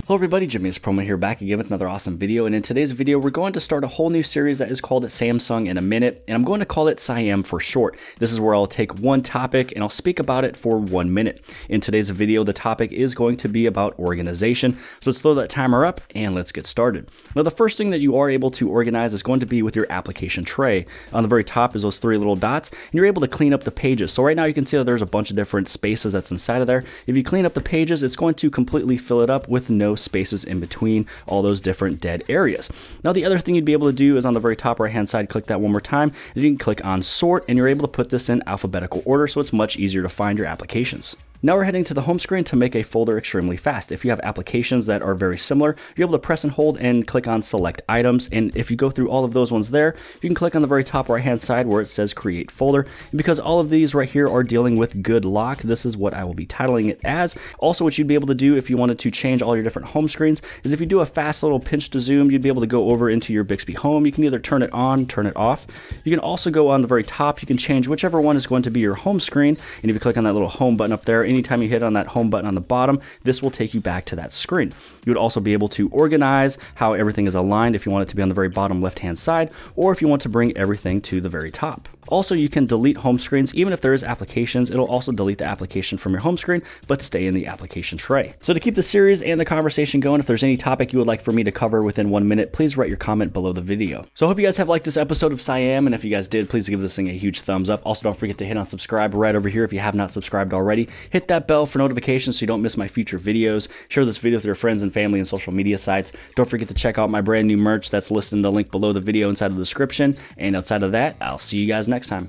Hello everybody, JimmyIsPromo here, back again with another awesome video, and in today's video we're going to start a whole new series that is called Samsung in a Minute, and I'm going to call it SIAM for short. This is where I'll take one topic and I'll speak about it for 1 minute. In today's video, the topic is going to be about organization, so let's throw that timer up and let's get started. Now the first thing that you are able to organize is going to be with your application tray. On the very top is those three little dots, and you're able to clean up the pages. So right now you can see that there's a bunch of different spaces that's inside of there. If you clean up the pages, it's going to completely fill it up with no spaces in between all those different dead areas. Now the other thing you'd be able to do is on the very top right hand side, click that one more time, is you can click on sort, and you're able to put this in alphabetical order, so it's much easier to find your applications. Now we're heading to the home screen to make a folder extremely fast. If you have applications that are very similar, you're able to press and hold and click on select items, and if you go through all of those ones there, you can click on the very top right hand side where it says create folder, and because all of these right here are dealing with good lock, this is what I will be titling it as. Also, what you'd be able to do if you wanted to change all your different home screens is if you do a fast little pinch to zoom, you'd be able to go over into your Bixby Home. You can either turn it on, turn it off. You can also go on the very top, you can change whichever one is going to be your home screen, and if you click on that little home button up there, anytime you hit on that home button on the bottom, this will take you back to that screen. You would also be able to organize how everything is aligned if you want it to be on the very bottom left hand side, or if you want to bring everything to the very top. Also, you can delete home screens. Even if there is applications, it'll also delete the application from your home screen, but stay in the application tray. So to keep the series and the conversation going, if there's any topic you would like for me to cover within 1 minute, please write your comment below the video. So I hope you guys have liked this episode of SIAM, and if you guys did, please give this thing a huge thumbs up. Also, don't forget to hit on subscribe right over here if you have not subscribed already. Hit that bell for notifications so you don't miss my future videos. Share this video with your friends and family and social media sites. Don't forget to check out my brand new merch that's listed in the link below the video inside the description. And outside of that, I'll see you guys next time.